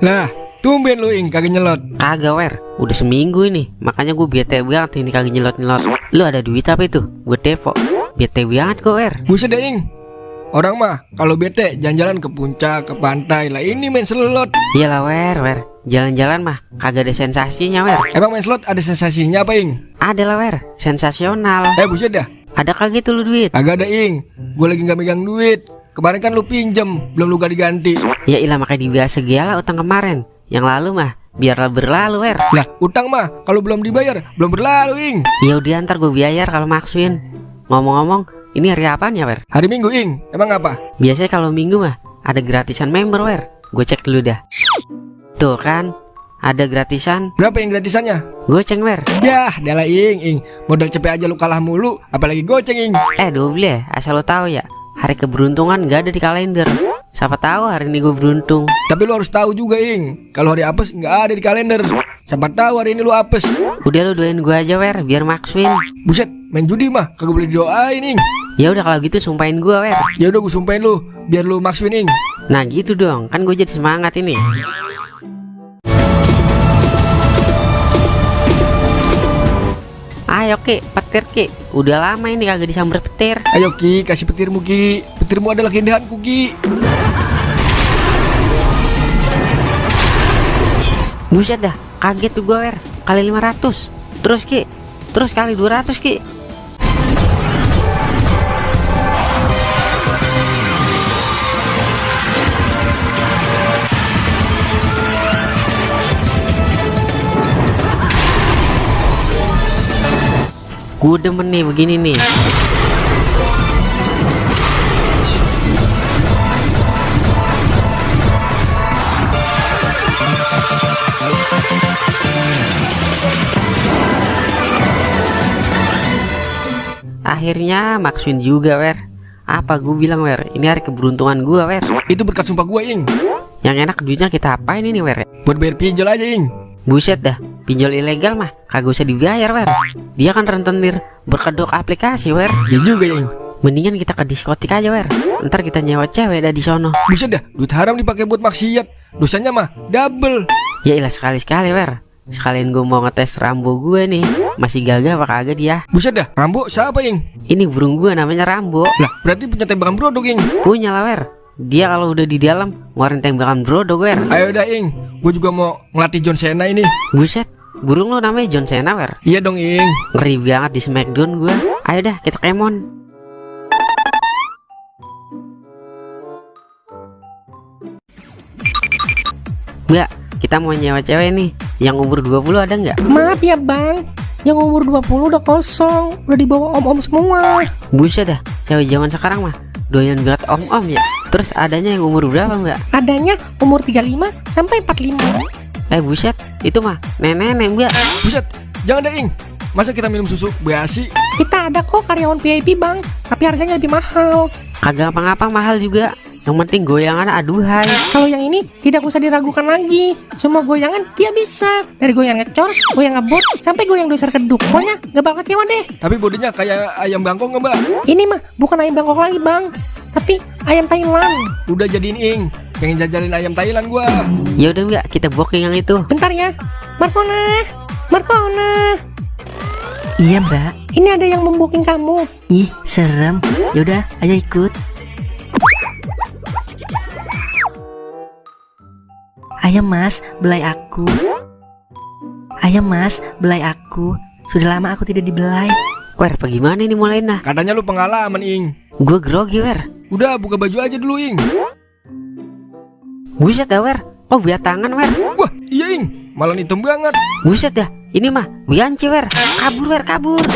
Lah, tumben lu Ing kagak nyelot. Kagak wer, udah seminggu ini. Makanya gue bete banget ini kagak nyelot-nyelot. Lu ada duit apa itu? Gue devo. Bete banget kok wer. Buset deh Ing. Orang mah kalau bete jalan-jalan ke puncak, ke pantai. Lah ini main slot. Iyalah wer. Jalan-jalan mah kagak ada sensasinya wer. Emang main slot ada sensasinya apa Ing? Ada lah wer, sensasional. Buset dah. Ada kagak tuh lu duit? Agak ada Ing. Gue lagi gak megang duit. Kemarin kan lu pinjem, belum lu gak diganti. Ya ilah makanya dibiasa segala utang kemarin. Yang lalu mah biarlah berlalu wer. Lah, utang mah kalau belum dibayar belum berlalu Ing. Ya udah ntar gue bayar kalau maksuin. Ngomong-ngomong, ini hari apaan ya wer? Hari Minggu Ing. Emang apa? Biasanya kalau minggu mah ada gratisan member wer. Gue cek dulu dah. Tuh kan, ada gratisan. Berapa Ing gratisannya? Goceng wer. Yah, dalah Ing. Modal cepet aja lu kalah mulu, apalagi goceng Ing. Double ya, asal lo tahu ya. Hari keberuntungan gak ada di kalender. Siapa tahu hari ini gue beruntung. Tapi lu harus tahu juga Ing, kalau hari apes nggak ada di kalender. Siapa tahu hari ini lu apes. Udah lu doain gue aja wer, biar maksuin. Buset, main judi mah kagak boleh didoain Ing. Ya udah kalau gitu sumpahin gue wer. Ya udah gue sumpahin lu, biar lu maksuin Ing. Nah gitu dong, kan gue jadi semangat ini. Ayo Ki, petir Ki. Udah lama ini kagak disamber petir. Ayo Ki, kasih petirmu Ki. Petirmu adalah keindahanku Ki. Buset dah, kaget tuh gue wer. Kali 500. Terus Ki, terus kali 200 Ki. Gue demen nih begini nih. Akhirnya maksuin juga wer. Apa gue bilang wer, ini hari keberuntungan gue wer. Itu berkat sumpah gue Ing. Yang enak duitnya kita apain ini wer? Buat bayar pinjol aja Ing. Buset dah, pinjol ilegal mah kagak usah dibayar wer. Dia kan rentenir berkedok aplikasi wer. Ya juga Ing. Mendingan kita ke diskotik aja wer. Ntar kita nyewa cewek dah di sono. Buset dah, duit haram dipakai buat maksiat. Dosanya mah double. Ya ilah sekali-sekali wer. Sekalian gue mau ngetes Rambo gue nih. Masih gagah apa kagak dia? Buset dah, Rambo siapa Ing? Ini burung gue namanya Rambo. Lah, berarti punya tembakan brodok Ing. Punya lah wer. Dia kalau udah di dalam ngeluarin tembakan brodok wer. Ayo dah Ing, gue juga mau ngelatih John Cena ini. Buset, burung lo namanya John Cena wer. Iya dong Ing. Ngeri banget di Smackdown gue. Ayo dah kita kemon. Mbak, kita mau nyewa cewek nih. Yang umur 20 ada nggak? Maaf ya bang, yang umur 20 udah kosong. Udah dibawa om-om semua. Buset dah, cewek zaman sekarang mah doyan banget om-om ya. Terus adanya yang umur berapa mbak? Adanya umur 35 sampai 45. Buset, itu mah nenek-nenek mbak. Buset, jangan dah Ing. Masa kita minum susu basi? Kita ada kok karyawan VIP bang, tapi harganya lebih mahal. Kagak apa-apa mahal juga. Yang penting goyangan aduhai. Kalau yang ini tidak usah diragukan lagi. Semua goyangan dia bisa. Dari goyang ngecor, goyang ngebut, sampai goyang dusar keduk. Pokoknya gak bakal kecewa deh. Tapi bodinya kayak ayam bangkok nggak mbak? Ini mah bukan ayam Bangkok lagi bang, tapi ayam Thailand. Udah jadiin Ing, pengen jajalin ayam Thailand gua. Ya udah mbak, kita booking yang itu. Bentar ya, Markona. Iya mbak. Ini ada yang membooking kamu. Ih serem. Yaudah ayo ikut. Ayo mas, belai aku. Ayo mas, belai aku. Sudah lama aku tidak dibelai. Wer, bagaimana ini mulai nah? Katanya lu pengalaman Ing. Gue grogi wer. Udah buka baju aja dulu Ing. Buset dah wer. Oh biar tangan wer. Wah iya Ing, malah hitam banget. Buset dah, ini mah bianci wer. Kabur wer, kabur.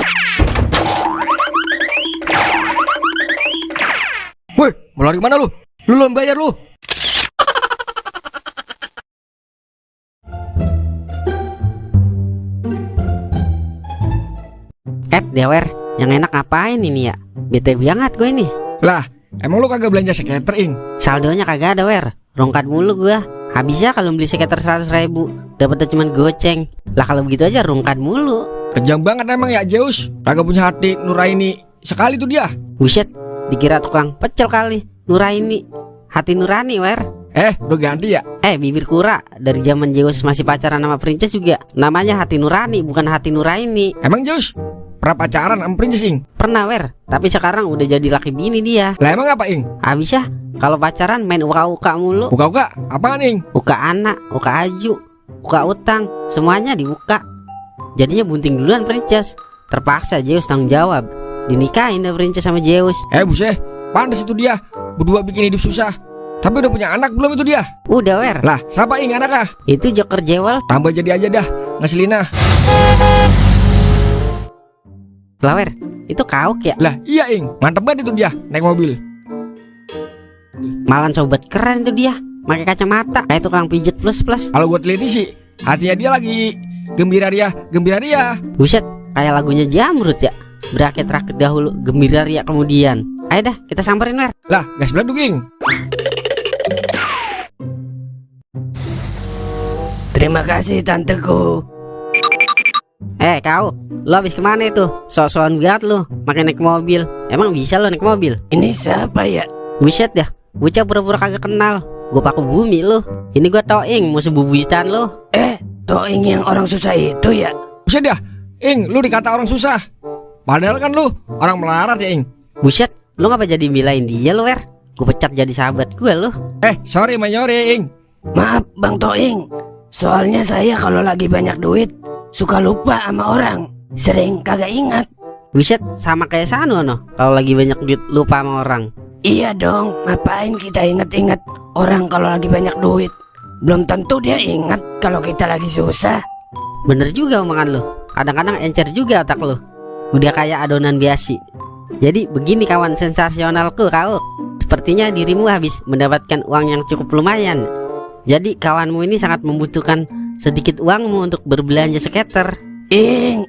Woi, mau lari kemana lu? Lu belum bayar lu. Dewer, yang enak ngapain ini ya? Bete banget gue ini. Lah, emang lu kagak belanja skater Ing? Saldonya kagak ada wer. Rongkat mulu gue. Habisnya kalau beli skater 100.000 dapetnya cuma goceng. Lah kalau begitu aja rongkat mulu. Kejam banget emang ya Zeus. Kagak punya hati Nuraini sekali tuh dia. Buset, dikira tukang pecel kali. Nuraini, hati nurani wer. Udah ganti ya? Bibir kura. Dari zaman Zeus masih pacaran sama Princess juga namanya Hati Nurani, bukan Hati Nuraini. Emang Zeus pernah pacaran sama Princess, Ing? Pernah, Wer. Tapi sekarang udah jadi laki bini dia. Lah emang apa, Ing? Habis ya, kalau pacaran main uka-uka mulu. Uka-uka apaan, Ing? Uka anak, uka aju, uka utang, semuanya dibuka. Jadinya bunting duluan Princess. Terpaksa Zeus tanggung jawab. Dinikahin deh Princess sama Zeus. Buset, pantas itu dia berdua bikin hidup susah. Tapi udah punya anak belum itu dia? Udah, Wer. Lah, siapa, Ing, anaknya? Itu Joker Jewel. Tambah jadi aja dah, ngeselinah. Lah, Wer, itu kauk ya? Lah, iya, Ing, mantep banget itu dia naik mobil. Malan sobat keren itu dia. Pakai kacamata kayak tukang pijet plus. Kalau gue teliti sih, hatinya dia lagi gembira ria. Buset, kayak lagunya Jamrut ya. Berakit-rakit dahulu, gembira ria kemudian. Ayo dah, kita samperin, Wer. Lah, gas beladuk, Ing. Terima kasih tanteku. Kau, lo habis kemana itu? Sok-sokan banget lo, makin naik mobil. Emang bisa lo naik mobil? Ini siapa ya? Buset dah, bocah pura-pura kagak kenal. Gue paku bumi lo. Ini gue Toing, musuh bubuyutan lo. Toing yang orang susah itu ya? Buset dah, Ing, lu dikata orang susah. Padahal kan lu orang melarat ya, Ing. Buset, lo ngapa jadi bilain dia lo, Wer? Gue pecat jadi sahabat gue lo. Sorry Manyore, Ing. Maaf Bang Toing, soalnya saya kalau lagi banyak duit suka lupa sama orang, sering kagak ingat. Buset, sama kayak Sanu no. Kalau lagi banyak duit lupa sama orang. Iya dong, ngapain kita inget-inget orang kalau lagi banyak duit? Belum tentu dia ingat kalau kita lagi susah. Bener juga omongan lo. Kadang-kadang encer juga otak lo. Udah kayak adonan biasi. Jadi begini kawan sensasionalku kau. Sepertinya dirimu habis mendapatkan uang yang cukup lumayan. Jadi kawanmu ini sangat membutuhkan sedikit uangmu untuk berbelanja skater. Ing,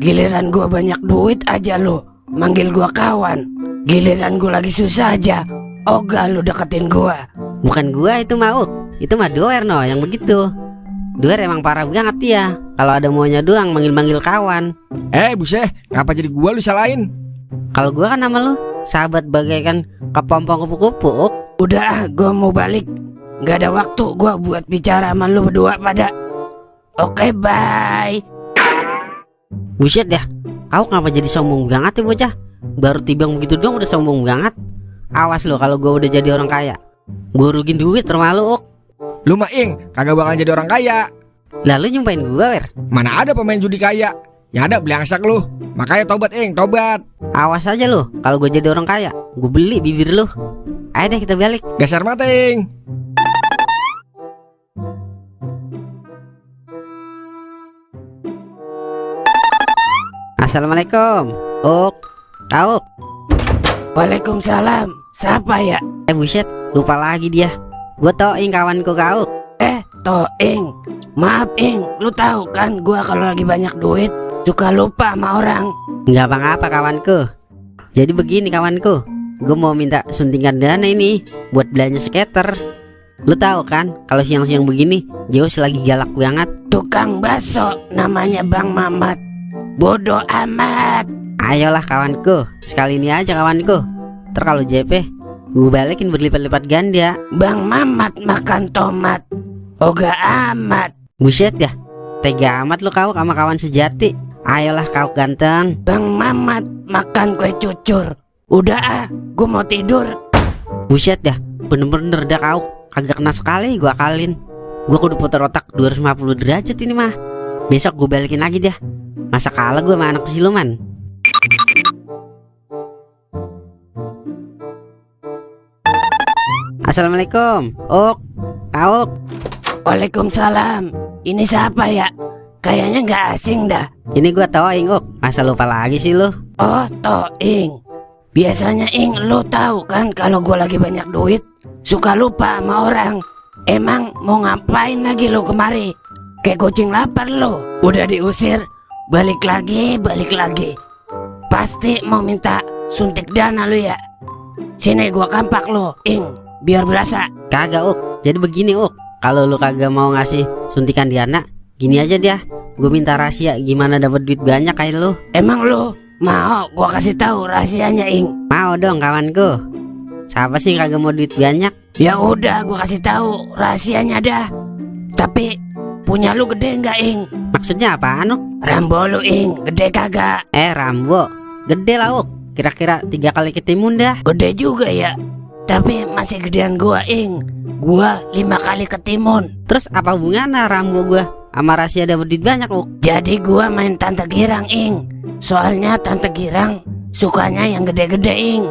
giliran gua banyak duit aja lo manggil gua kawan. Giliran gua lagi susah aja ogah lu deketin gua. Bukan gua itu Mauk, itu mah Doer no yang begitu. Doer emang parah banget dia. Kalau ada maunya doang manggil-manggil kawan. Buset, ngapa jadi gua lu salahin? Kalau gua kan nama lu sahabat bagaikan kepompong kupu-kupu. Udah, gua mau balik. Gak ada waktu gua buat bicara sama lu berdua pada. Oke, bye. Buset dah, kau ngapa jadi sombong banget ya bocah? Baru tibang begitu doang udah sombong banget. Awas lo kalau gua udah jadi orang kaya. Gua rugiin duit rumah lu, Uk. Lu mah, Ing, kagak bakal jadi orang kaya. Lalu nyumpain gua, Wer. Mana ada pemain judi kaya? Yang ada belangsak lu. Makanya tobat, Ing, tobat. Awas aja lo kalau gua jadi orang kaya. Gua beli bibir lu. Ayo deh kita balik. Gasar mata, Ing. Assalamualaikum, Uk. Kau. Waalaikumsalam. Siapa ya? Buset, lupa lagi dia. Gua Toing kawanku kau. Toing. Maaf Ing, lu tahu kan gua kalau lagi banyak duit suka lupa sama orang. Nggak apa-apa kawanku. Jadi begini kawanku, gue mau minta suntikan dana ini buat belanja skater. Lu tahu kan kalau siang-siang begini Zeus lagi galak banget. Tukang bakso namanya Bang Mamat. Bodoh amat. Ayolah kawanku, sekali ini aja kawanku. Ntar kalau JP gue balikin berlipat-lipat ganda. Bang Mamat makan tomat. Oga amat. Buset dah, tega amat lu kau sama kawan sejati. Ayolah kau ganteng. Bang Mamat makan kue cucur. Udah gue mau tidur. Buset dah, bener-bener dah kau. Agak kena sekali gue akalin. Gue kudu putar otak 250 derajat ini mah. Besok gue balikin lagi dah. Masa kalah gue sama anak siluman. Assalamualaikum, Uk. Kau. Waalaikumsalam. Ini siapa ya? Kayaknya nggak asing dah. Ini gue Toing, Uk. Masa lupa lagi sih lu? Oh, Toing. Biasanya Ing, lu tahu kan kalau gue lagi banyak duit suka lupa sama orang. Emang mau ngapain lagi lu kemari? Kayak kucing lapar lu. Udah diusir, balik lagi. Pasti mau minta suntik dana lu ya. Sini gua kampak lu, Ing, biar berasa. Kagak, Uk. Jadi begini, Uk. Kalau lu kagak mau ngasih suntikan dana, gini aja dia. Gue minta rahasia gimana dapat duit banyak kayak lu. Emang lu mau gua kasih tahu rahasianya, Ing? Mau dong kawanku. Siapa sih yang kagak mau duit banyak? Ya udah, gua kasih tahu rahasianya dah. Tapi punya lu gede nggak, Ing? Maksudnya apaan, Uk? Rambo lu, Ing, gede kagak? Rambo, gede lah, Uk. Kira-kira 3 kali ketimun dah. Gede juga ya. Tapi masih gedean gua, Ing. Gua 5 kali ketimun. Terus apa hubungannya Rambo gua sama rahasia dapat duit banyak, Uk? Jadi gua main Tante Girang, Ing. Soalnya Tante Girang sukanya yang gede-gede, Ing.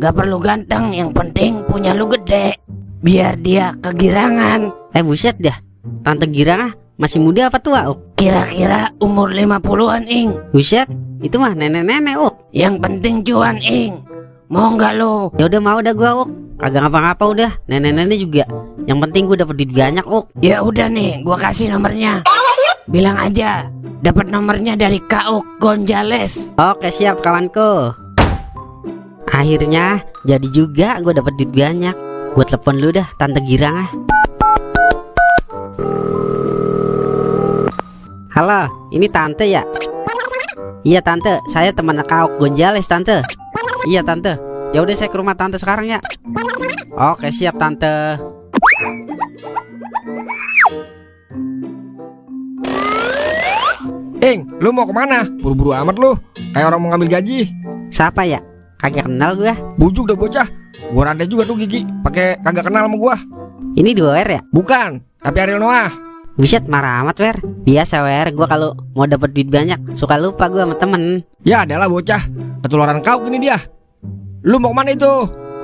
Gak perlu ganteng, yang penting punya lu gede. Biar dia kegirangan. Buset dah. Tante Girang masih muda apa tua, Uk? Kira-kira umur 50-an, Ing. Buset, itu mah nenek-nenek, Uk. Yang penting cuan, Ing. Mau nggak lo? Ya udah mau dah gua, Uk. Kagak ngapa-ngapa udah. Nenek-nenek juga. Yang penting gua dapat duit banyak, Uk. Ya udah nih, gua kasih nomornya. Bilang aja dapat nomornya dari Kauk Gonzales. Oke, siap kawanku. Akhirnya jadi juga gua dapat duit banyak. Gua telepon lu dah Tante Girang. Halo, ini Tante ya? Iya Tante, saya teman Kauk Gonzales Tante. Iya Tante. Ya udah saya ke rumah Tante sekarang ya. Oke, siap Tante. Ing, lu mau kemana? Buru-buru amat lu, kayak orang mau ngambil gaji. Siapa ya? Kagak kenal gua. Bujuk dah bocah. Gua rantai juga tuh gigi, pakai kagak kenal sama gua. Ini dua ya? Bukan, tapi Ariel Noah. Buset, marah amat Wer. Biasa Wer, gua kalau mau dapat duit banyak suka lupa gua sama temen. Ya adalah bocah, ketularan kau ini dia. Lu mau kemana itu?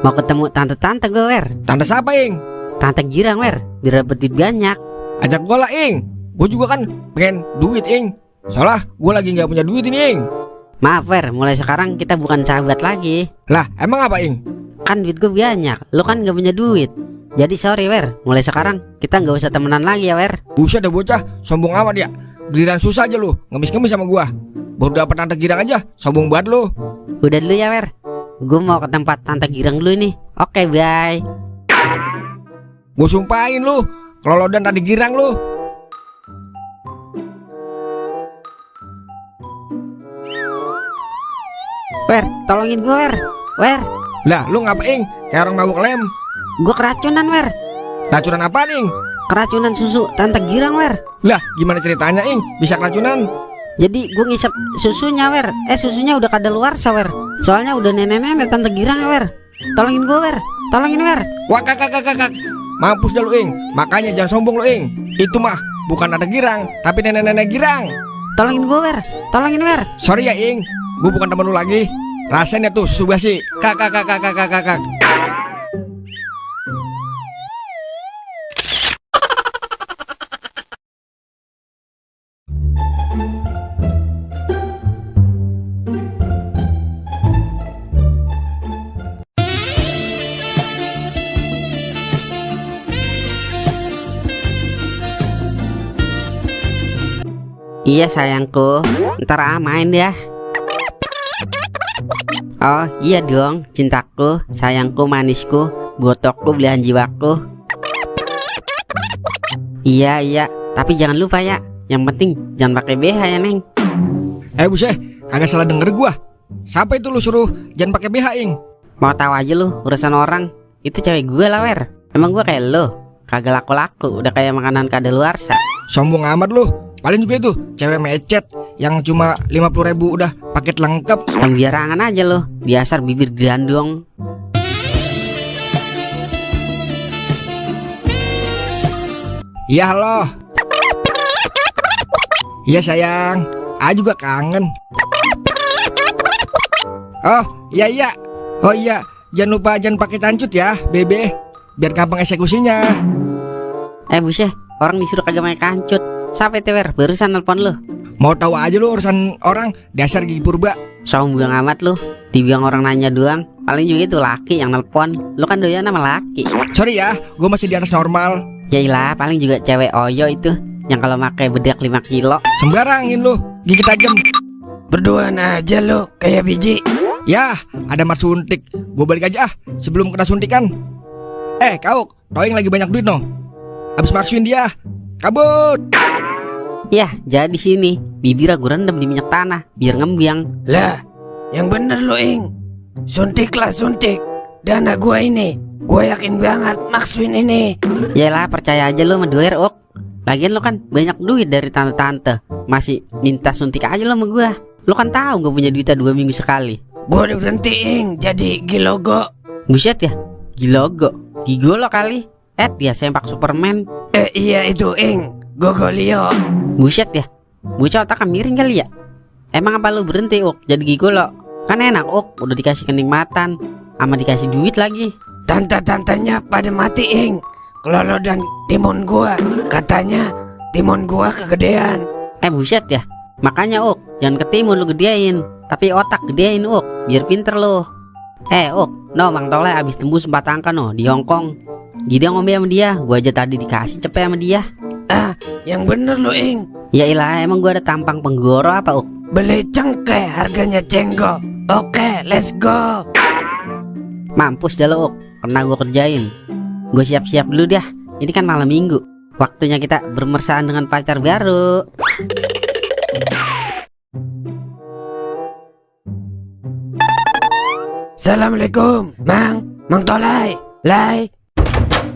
Mau ketemu tante-tante gue Wer. Tante siapa, Ing? Tante Girang Wer, biar dapat duit banyak. Ajak gua lah, Ing. Gua juga kan pengen duit, Ing. Soalnya gua lagi nggak punya duit ini, Ing. Maaf Wer, mulai sekarang kita bukan sahabat lagi. Lah, emang apa, Ing? Kan duit gue banyak, lu kan gak punya duit. Jadi sorry Wer, mulai sekarang kita gak usah temenan lagi ya Wer. Buset dah bocah, sombong amat ya. Giliran susah aja lu, ngemis-ngemis sama gua. Baru dapat Tante Girang aja, sombong banget lu. Udah dulu ya Wer, gue mau ke tempat Tante Girang dulu nih. Oke, bye. Gua sumpahin lu, kelolodan Tante Girang lu. Wer, tolongin gue Wer. Wer, Lah, lu ngapain? Kayak orang mabuk lem. gue keracunan Wer. Racunan apa, Ing? Keracunan susu Tante Girang Wer. Lah, gimana ceritanya, Ing? Bisa keracunan? Jadi gue ngisep susunya Wer. Susunya udah kadaluarsa Wer. Soalnya udah nenek-nenek Tante Girang Wer. Tolongin gue Wer. Tolongin Wer. Wah, kakak. Mampus dah lu, Ing. Makanya jangan sombong lu, Ing. Itu mah bukan Tante Girang, tapi nenek-nenek Girang. Tolongin gue Wer. Tolongin Wer. Sorry ya, Ing. Gue bukan temen lu lagi. Rasanya tuh susu basi. Kakak. Iya sayangku, ntar main ya. Oh iya dong, cintaku, sayangku, manisku, botokku, belahan jiwaku. Iya, tapi jangan lupa ya. Yang penting jangan pakai BH ya Neng. Buset, kagak salah denger gua. Siapa itu lu suruh jangan pakai BH, Ing? Mau tahu aja lu urusan orang. Itu cewek gue lah Wer. Emang gue kayak lu, kagak laku-laku, udah kayak makanan kadaluarsa. Sombong amat lu. Paling juga itu cewek mecet yang cuma 50.000 udah paket lengkap. Pembiarangan aja lo, biasa bibir gandong. Iya halo. Iya sayang, juga kangen. Oh iya. Oh iya, jangan lupa jangan pakai cancut ya, Bebe. Biar gampang eksekusinya. Buset, orang disuruh kagak main kancut. Siapa itu Wer? Barusan nelpon lu. Mau tahu aja lu urusan orang, dasar gigi purba. Sombong amat lu. Dibilang orang nanya doang. Paling juga itu laki yang nelpon. Lu kan doyan sama laki. Sorry ya, gue masih di atas normal. Yailah, paling juga cewek Oyo itu yang kalau pakai bedak 5 kilo. Sembarangin lu, gigi tajam. Berduaan aja lo kayak biji. Ya, ada mas suntik. Gue balik aja sebelum kena suntikan. Kau, Toing lagi banyak duit no. Abis maksuin dia. Kabut. Ya, jadi sini bibir gue rendam di minyak tanah biar ngembiang. Lah, yang bener lo Ing. Suntik lah suntik. dana gua ini. Gua yakin banget maksuin ini. Yalah, percaya aja lu sama Doer, Ok. Lagian lu kan banyak duit dari tante-tante, masih minta suntik aja lu sama gua. Lu kan tahu gue punya duitnya 2 minggu sekali. Gua udah berhenti Ing jadi gilogo. Buset ya, gilogo, gigolo kali. Dia sempak Superman. Iya itu Ing, Gogolio. Buset ya, bocah otaknya miring kali ya. Emang apa lu berhenti, Ok, jadi gigolo? Kan enak, Ok, udah dikasih kenikmatan, sama dikasih duit lagi. Tante-tantenya pada mati Ing. Kelolo dan timun gua. Katanya timun gua kegedean. Buset ya, makanya Ok, jangan ketimun lu gedein, tapi otak gedein, Ok, biar pinter lu. Ok, no Bang Toleh abis tembus 4 angka no di Hongkong. Gida ngombe sama dia, gua aja tadi dikasih cepet sama dia. Yang bener lu Ing. Ya ilah, emang gua ada tampang penggoro apa, Ok? Beli cengkeh harganya cenggo. Oke, let's go. Mampus dah lo, Ok, pernah gua kerjain. Gue siap-siap dulu dah, ini kan malam minggu, waktunya kita bermesraan dengan pacar baru. Assalamualaikum, Mang Tolai, Lai.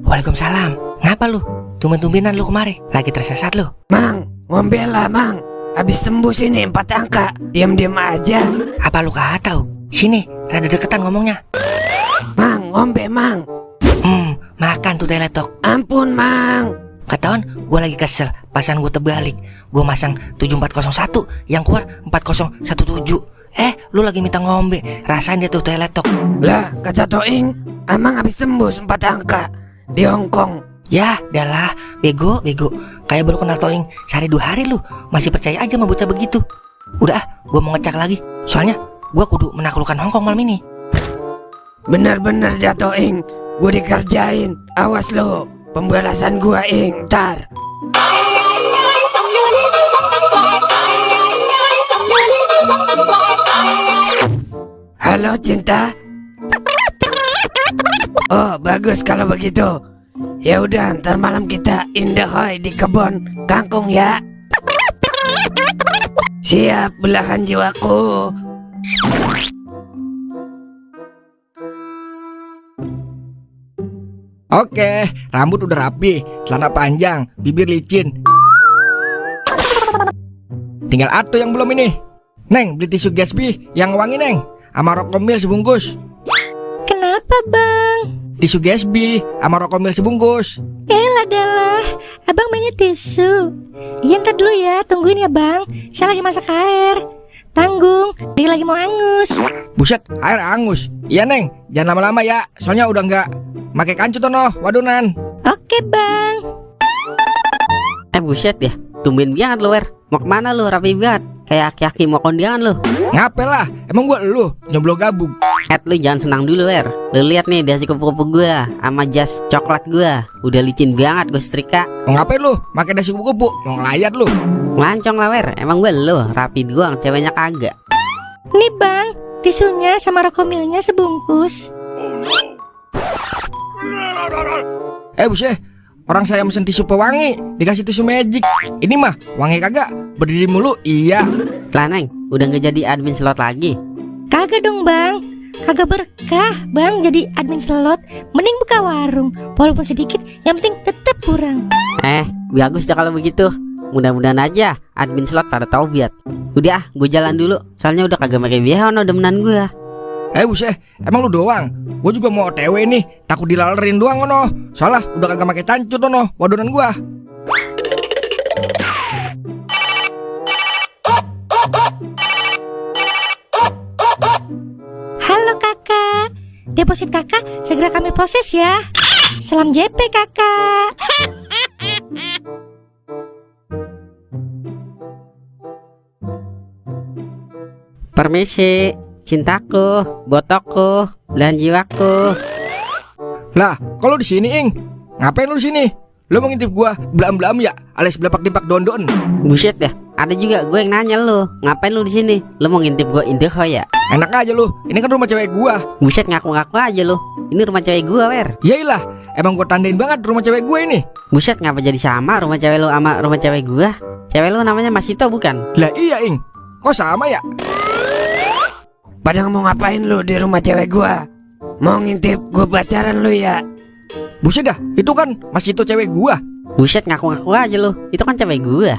Waalaikumsalam. Ngapa lu? Tumben-tumbenan lu kemari. Lagi tersesat lu? Mang, ngombe lah Mang. Habis tembus ini 4 angka. Diam-diam aja. Apa lu kagak tahu? Sini, rada deketan ngomongnya. Mang, ngombe Mang. Makan tuh teletok. Ampun Mang. Ketahuan gue lagi kesel. Pasan gue terbalik. Gue masang 7401, yang keluar 4017. Lu lagi minta ngombe. Rasain dia tuh teletok. Lah, kata Toing, Amang habis tembus 4 angka di Hongkong. Ya, adalah bego. Kayak baru kenal Toing sehari 2 hari lu. Masih percaya aja sama bocah begitu. Udah gue mau ngecek lagi. Soalnya gue kudu menaklukkan Hongkong malam ini. Bener-bener dah Toing, gue dikerjain. Awas lo, pembalasan gue Ing, ntar. Halo cinta. Oh bagus kalau begitu. Ya udah, ntar malam kita indahoy di kebun kangkung ya. Siap belahan jiwaku. Oke, rambut udah rapi, celana panjang, bibir licin. Tinggal atu yang belum ini. Neng, beli tisu Gatsby yang wangi Neng, sama Rokomil sebungkus. Kenapa bang? Tisu Gatsby sama Rokomil sebungkus. Adalah, abang mainnya tisu. Iya ntar dulu ya, tungguin ya bang. Saya lagi masak air. Tanggung, dia lagi mau angus. Buset, air angus. Iya Neng, jangan lama-lama ya, soalnya udah nggak make kancut tono, wadunan. Oke bang. Buset ya, tumben banget lo, Wer. Mau kemana lo, rapi banget, kayak aki-aki mau kondangan lo. Ngapain lah, emang gua lu nyoblo gabung. Lu jangan senang dulu, Wer. Lu lihat nih dasi kupu-kupu gua sama jas coklat gua, udah licin banget gua setrika. Mau ngapain lu, pakai dasi kupu-kupu, mau ngelayat lu. Ngelancong lah, Wer. Emang gua lo rapi doang, ceweknya kagak. Nih bang, tisunya sama rokomilnya sebungkus. Buset, orang saya mesen tisu pewangi, dikasih tisu magic. Ini mah wangi kagak, berdiri mulu. Iya. Lah Neng, udah nggak jadi admin slot lagi? Kagak dong bang, kagak berkah bang jadi admin slot. Mending buka warung, walaupun sedikit, yang penting tetap kurang. Bagus dah kalau begitu. Mudah-mudahan aja admin slot pada taubat. Udah, gue jalan dulu. Soalnya udah kagak pakai biaya no demenan gue. Buset, emang lu doang? Gue juga mau OTW nih, takut dilalerin doang ono. Salah, udah kagak pakai cancut ono, wadunan gua. Halo kakak, deposit kakak segera kami proses ya. Salam JP kakak. Permisi, cintaku, botokku, belahan jiwaku. Lah, kalau di sini Ing, ngapain lu di sini? Lu mau ngintip gua belam-belam ya, alias belapak-dimpak dondon. Buset dah, ada juga gue yang nanya lu, ngapain lu di sini? Lu mau ngintip gue indeho ya? Enak aja lu, ini kan rumah cewek gua. Buset, ngaku-ngaku aja lu. Ini rumah cewek gua, Wer. Yailah, emang gua tandain banget rumah cewek gua ini. Buset, ngapa jadi sama rumah cewek lu sama rumah cewek gua? Cewek lu namanya Masito bukan? Lah iya Ing, kok sama ya? Padahal mau ngapain lu di rumah cewek gua? mau ngintip gue pacaran lu ya? Buset dah, itu kan masih itu cewek gua. Buset, ngaku-ngaku aja lu. Itu kan cewek gua.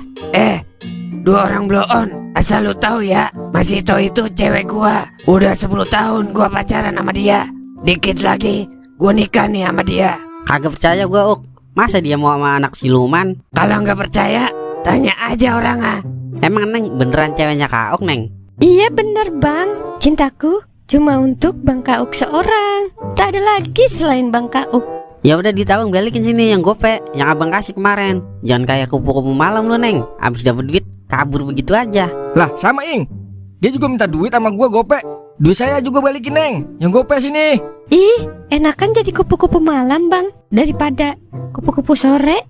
Dua orang blow on. Asal lu tahu ya, masih itu cewek gua. Udah 10 tahun gua pacaran sama dia. Dikit lagi gua nikah nih sama dia. Kagak percaya gua, Uk. Masa dia mau sama anak siluman? Kalau nggak percaya, tanya aja orang ah. Emang Neng beneran ceweknya Kak Ok, Neng? Iya bener bang, cintaku cuma untuk Bang Kauk seorang. Tak ada lagi selain Bang Kauk. Ya udah ditabung balikin sini yang gope yang abang kasih kemarin. Jangan kayak kupu-kupu malam lu, Neng. Abis dapet duit kabur begitu aja. Lah sama Ing, dia juga minta duit sama gua gope. Duit saya juga balikin Neng, yang gope sini. Ih, enakan jadi kupu-kupu malam bang daripada kupu-kupu sore.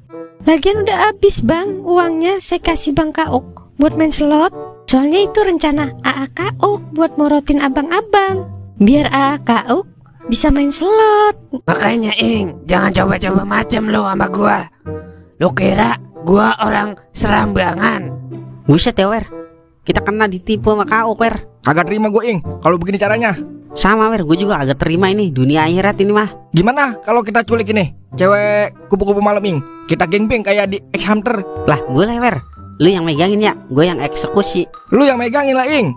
Lagian udah habis bang uangnya saya kasih Bang Kauk buat main slot. Soalnya itu rencana AA Kauk buat morotin abang-abang biar AA Kauk bisa main slot. Makanya Ing, jangan coba-coba macam lo sama gua. Lu kira gua orang serambangan? Buset ya, Wer. Kita kena ditipu sama Kak Ok, Wer. Kagak terima gua Ing, kalau begini caranya. Sama, Wer. Gue juga agak terima ini dunia akhirat ini mah. Gimana kalau kita culik ini cewek kupu-kupu malam Ing? Kita gangbang kayak di X Hunter. Lah, boleh, Wer. Lu yang megangin ya, gue yang eksekusi. Lu yang megangin lah Ing,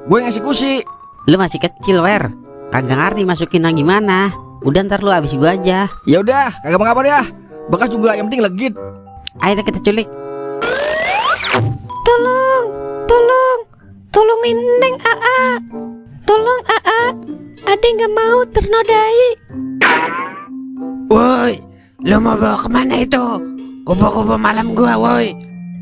gue yang eksekusi. Lu masih kecil, Wer. Kagak ngerti masukinnya gimana. Udah ntar lu abis gue aja. Ya udah, kagak mengapa ya. Bekas juga yang penting legit. Ayo kita culik. Tolongin Neng AA. Tolong AA, Ade nggak mau ternodai. Woi, lu mau bawa kemana itu? Kupu-kupu malam gua, woi.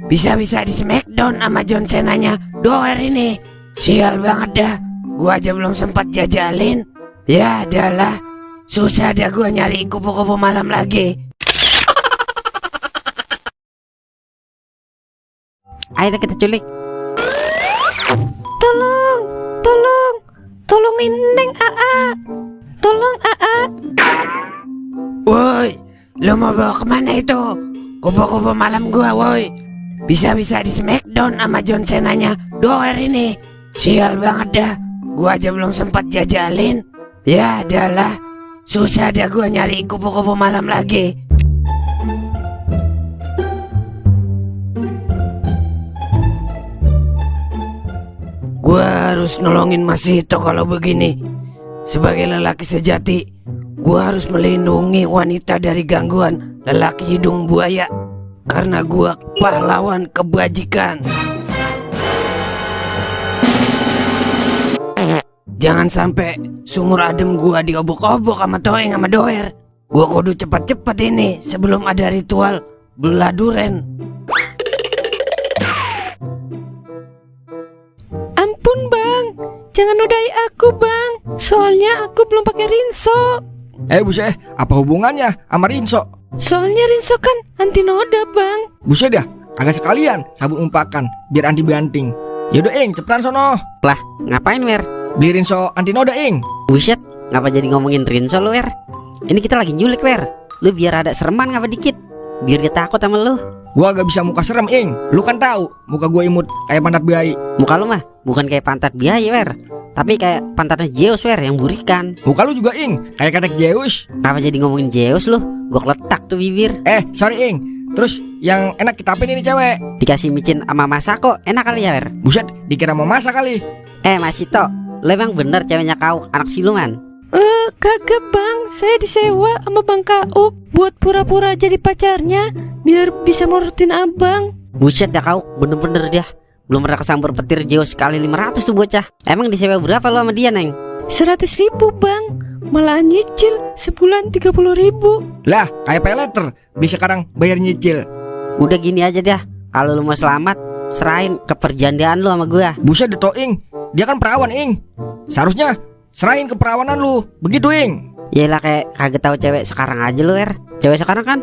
Bisa-bisa di smackdown sama John Cena-nya Doer ini. Sial banget dah, gua aja belum sempat jajalin. Ya adalah, susah dah gua nyari kupu-kupu malam lagi. Ayo kita culik. Tolongin Neng AA. Tolong AA. Woi, lu mau bawa kemana itu? Kupu-kupu malam gua, woi. Bisa-bisa di smackdown sama John Cena-nya Doer ini. Sial banget dah, gua aja belum sempat jajalin. Ya adalah, susah dah gua nyari kupu-kupu malam lagi. Gua harus nolongin Mas Hito kalau begini. Sebagai lelaki sejati, gua harus melindungi wanita dari gangguan lelaki hidung buaya. Karena gua pahlawan kebajikan. Jangan sampai sumur adem gua diobok-obok sama Toeng sama Doer. Gua kudu cepat-cepat ini sebelum ada ritual belah duren. Ampun bang, jangan nodai aku bang. Soalnya aku belum pakai rinso. Buset, apa hubungannya sama Rinso? Soalnya rinso kan anti noda bang. Buset dah, kagak sekalian sabun umpakan biar anti banting. Yaudah Ing, cepetan sono. Lah, ngapain, Wer? Beli Rinso anti noda Ing. Buset, ngapa jadi ngomongin Rinso lu, Wer? Ini kita lagi nyulik, Wer. Lu biar ada sereman ngapa dikit. Biar dia takut sama lu. Gua gak bisa muka serem Ing. Lu kan tahu muka gua imut kayak pantat bayi. Muka lu mah bukan kayak pantat biaya, Wer. Tapi kayak pantatnya Zeus, Wer, yang burikan. Muka lu juga Ing, kayak katek Zeus. Ngapa jadi ngomongin Zeus lu? Gua letak tuh bibir. Sorry Ing. Terus yang enak kita apain ini cewek? Dikasih micin sama Masako, enak kali ya, Wer? Buset, dikira mau masak kali. Mas Hito, lu emang bener ceweknya kau anak siluman? Kagak bang, saya disewa sama Bang Kauk buat pura-pura jadi pacarnya biar bisa morotin abang. Buset dah kau, bener-bener dia. Belum pernah kesambar petir Zeus kali 500 tuh bocah. Emang disewa berapa lu sama dia, Neng? 100.000 bang, malahan nyicil sebulan 30.000. Lah, kayak pay letter, bisa sekarang bayar nyicil. Udah gini aja dah, kalau lu mau selamat, serahin keperjandian lu sama gua. Buset deh toh Ing, dia kan perawan Ing. Seharusnya serahin keperawanan lu, begitu Ing. Yalah kayak kagak tahu cewek sekarang aja lu, Wer. Cewek sekarang kan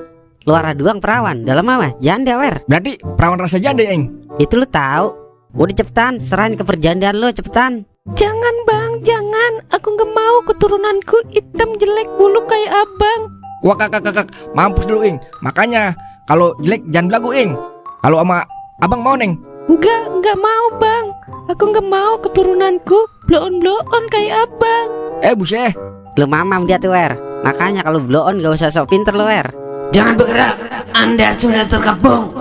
luar doang perawan, dalam mah janda, Wer. Berarti perawan rasa janda Ing. Itu lu tahu. Udah cepetan, serahin keperjandian lu cepetan. Jangan bang, jangan. Aku gak mau keturunanku hitam jelek bulu kayak abang. Wah kakak, mampus dulu Ing. Makanya kalau jelek jangan belagu Ing. Kalau sama abang mau Neng? Enggak mau bang. Aku gak mau keturunanku bloon kayak abang. Buset, Lu mamam dia tuh Wer. Makanya kalau blow on gak usah sok pinter lu Wer. Jangan bergerak, Anda sudah terkepung.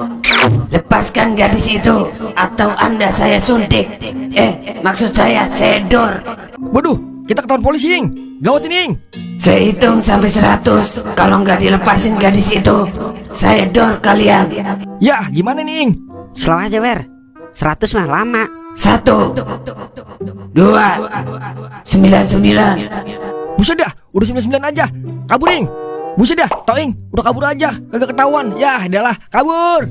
Lepaskan gadis itu, atau Anda saya suntik. Maksud saya sedor. Waduh, kita ketahuan polisi, Ing. Gawat ini, Ing. Saya hitung sampai 100. Kalau nggak dilepasin gadis itu, saya dor kalian. Ya, gimana nih, Ing? Slow aja Wer. 100 mah lama. 1, 2, 99. Buset dah, udah 99 aja. Kabur, Ing. Buset dah, Ing, udah kabur aja. Kagak ketahuan. Ya, adalah kabur.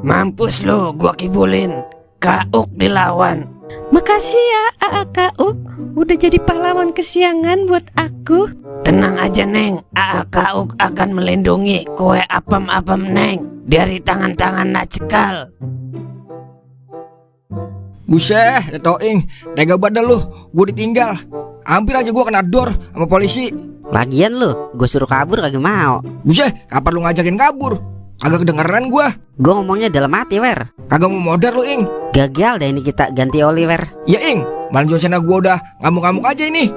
Mampus lo, gua kibulin. Kauk dilawan. Makasih ya AA Kauk, udah jadi pahlawan kesiangan buat aku. Tenang aja Neng, AA Kauk akan melindungi kue apem-apem Neng dari tangan-tangan nak cekal. Buset, Ing, tega badan lu. Gue ditinggal. Hampir aja gue kena dor sama polisi. Lagian lu, gue suruh kabur kagak mau. Buset, kapan lu ngajakin kabur? Kagak kedengeran gue. Gue ngomongnya dalam hati Wer. Kagak mau modar lu, Ing. Gagal deh ini kita ganti oli Wer. Ya, Ing, malam Jonsena gue udah ngamuk-ngamuk aja ini.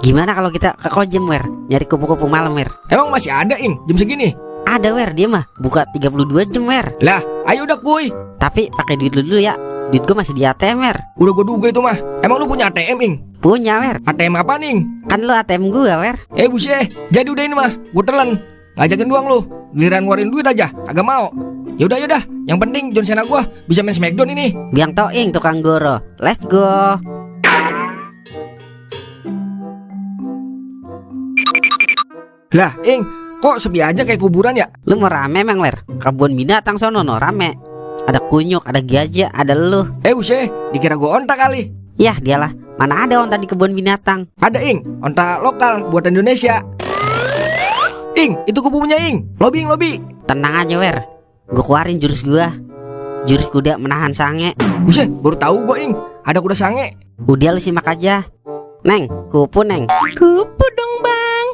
Gimana kalau kita ke Kojem Wer, nyari kupu-kupu malam Wer? Emang masih ada, Ing, jam segini? Ada Wer, dia mah buka 32 jam Wer. Lah, ayo udah kuy. Tapi pakai duit dulu ya. Duit gue masih di ATM Wer. Udah gue duga itu mah. Emang lu punya ATM, Ing? Punya Wer. ATM apa, Ing? Kan lu ATM gue Wer. Buset, jadi udah ini mah. Gue telan. Ngajakin doang lu. Giliran ngeluarin duit aja, kagak mau. Yaudah, yang penting John Cena gua bisa main Smackdown ini. Biang Toing tukang goro. Let's go. Lah, Ing, kok sepi aja kayak kuburan ya? Lu mau rame emang Wer? Kebun binatang sono no rame. Ada kunyuk, ada gajah, ada lu. Buset, dikira gua onta kali. Yah dialah, mana ada onta di kebun binatang. Ada, Ing, onta lokal buatan Indonesia. Ing, itu kubunya, Ing. Lobby. Tenang aja Wer. Gue keluarin jurus gua. Jurus kuda menahan sange. Buset, baru tahu gua, Ing. Ada kuda sange. Udah lu simak aja. Neng, kupu Neng. Kupu dong bang.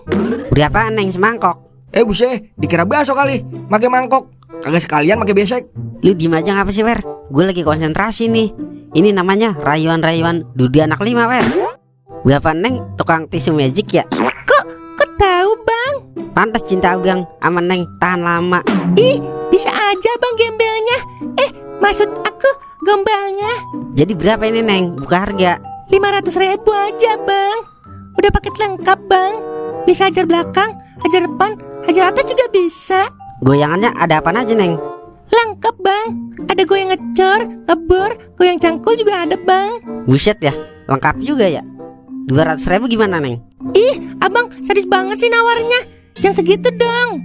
Udah apa Neng semangkok? Buset, dikira bakso kali. Make mangkok. Kagak sekalian make besek. Lu diem aja ngapa sih Wer? Gue lagi konsentrasi nih. Ini namanya rayuan-rayuan Dudi anak 5 Wer. Berapa Neng tukang tisu magic ya? Kok tahu bang? Pantas cinta abang sama Neng tahan lama. Ih, bisa aja bang gembelnya. Maksud aku gombalnya. Jadi berapa ini Neng? Buka harga 500.000 aja bang. Udah paket lengkap bang. Bisa hajar belakang, hajar depan, hajar atas juga bisa. Goyangannya ada apa aja Neng? Lengkap bang. Ada goyang ngecor, ngebor, goyang cangkul juga ada bang. Buset ya, lengkap juga ya. 200.000 gimana Neng? Ih, abang sadis banget sih nawarnya. Jangan segitu dong.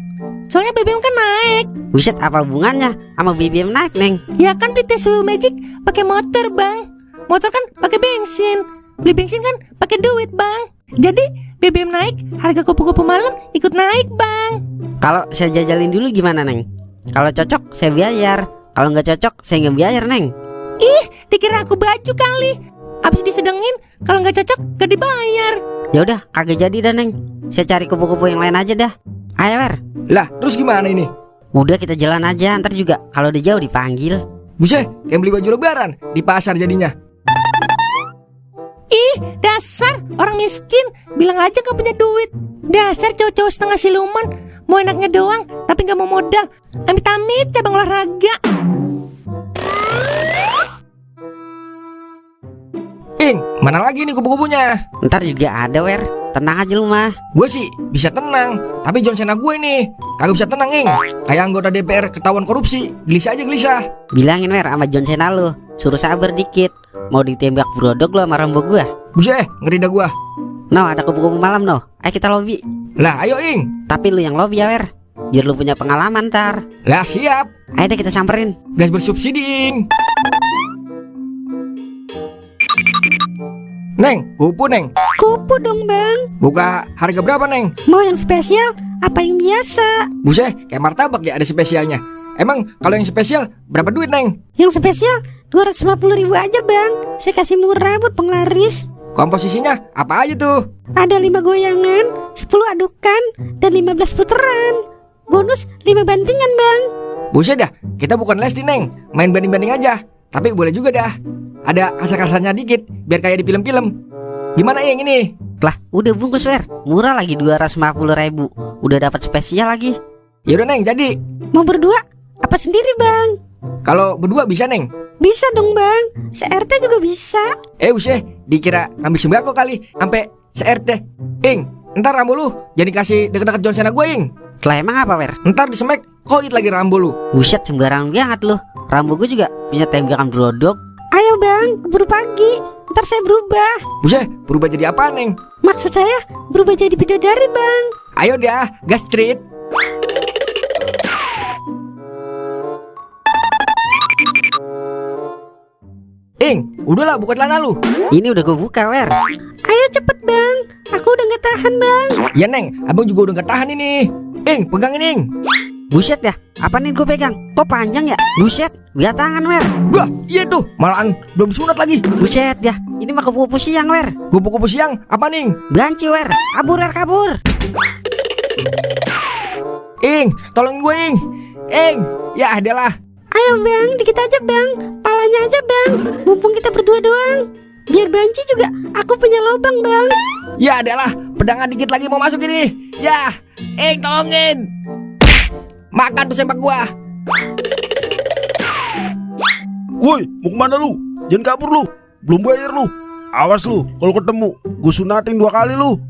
Soalnya BBM kan naik. Buset, apa hubungannya sama BBM naik Neng? Ya kan beli tisu magic pakai motor bang. Motor kan pakai bensin. Beli bensin kan pakai duit bang. Jadi BBM naik, harga kupu-kupu malam ikut naik bang. Kalau saya jajalin dulu gimana Neng? Kalau cocok saya bayar. Kalau nggak cocok saya nggak bayar Neng. Ih, dikira aku baju kali. Abis disedengin, kalau nggak cocok gak dibayar. Ya udah, kagak jadi dah Neng. Saya cari kupu-kupu yang lain aja dah. Ayo Wer. Lah, terus gimana ini? Udah kita jalan aja, ntar juga kalau udah jauh dipanggil. Buset, kayak beli baju lebaran di pasar jadinya. Ih, dasar orang miskin. Bilang aja gak punya duit. Dasar cowok-cowok setengah siluman. Mau enaknya doang, tapi gak mau modal. Amit-amit cabang olahraga. Ing, mana lagi nih kupu-kupunya? Ntar juga ada Wer. Tenang aja lu mah. Gue sih bisa tenang, tapi John Cena gue nih kagak bisa tenang, Ing. Kayak anggota DPR ketahuan korupsi. Gelisah aja gelisah. Bilangin Wer sama John Cena lu, suruh sabar dikit. Mau ditembak brodok lu sama Rambo gua. Buset, ngeri dah gua. No, ada kupu-kupu malam no. Ayo kita lobby. Lah, ayo Ing. Tapi lu yang lobby ya Wer. Biar lu punya pengalaman ntar. Lah, siap. Ayo deh kita samperin. Gas bersubsidi, Ing. Neng, kupu Neng. Kupu dong bang. Buka harga berapa Neng? Mau yang spesial apa yang biasa? Buset, kayak martabak ya ada spesialnya. Emang kalau yang spesial berapa duit Neng? Yang spesial 250.000 aja bang. Saya kasih murah buat penglaris. Komposisinya apa aja tuh? Ada 5 goyangan, 10 adukan, dan 15 puteran. Bonus 5 bantingan bang. Buset dah, kita bukan Lesti Neng. Main banding-banding aja. Tapi boleh juga dah. Ada kasar-kasarnya dikit, biar kayak di film-film. Gimana Ing ini? Lah, udah bungkus Wer. Murah lagi 250.000. Udah dapat spesial lagi. Yaudah Neng, jadi. Mau berdua? Apa sendiri bang? Kalau berdua bisa Neng. Bisa dong bang, se-RT juga bisa. Usah, dikira ngambil sembako kali, sampai se-RT. Ing, ntar rambu lu jadi kasih deket-deket John Cena gue Ing. Lah emang apa Wer? Ntar disemek koit lagi rambu lu. Buset sembarangan banget lu. Rambu gue juga punya tembakan brodok. Ayo bang, keburu pagi. Ntar saya berubah. Buset, berubah jadi apa Neng? Maksud saya berubah jadi bidadari bang. Ayo dah, gas street. Ing, udahlah buka celana lu. Ini udah gue buka Wer. Ayo cepet bang, aku udah gak tahan bang. Ya Neng, abang juga udah gak tahan ini. Ing, pegangin Ing. Buset ya, apa nih gue pegang? Kok panjang ya? Buset, lihat tangan Wer. Wah, iya tuh, malahan belum disunat lagi. Buset ya, ini mah kupu-kupu siang Wer. Kupu-kupu siang, apa Ning? Banci Wer, kabur Wer, kabur. Ing, tolongin gue Ing. Ing, ya adalah. Ayo bang, dikit aja bang. Palanya aja bang, mumpung kita berdua doang. Biar banci juga, aku punya lubang bang. Ya adalah, pedangan dikit lagi mau masuk ini. Ya, Ing tolongin. Makan tuh sempak gua. Woi, mau kemana lu? Jangan kabur lu. Belum bayar lu. Awas lu, kalau ketemu gue sunatin 2 kali lu.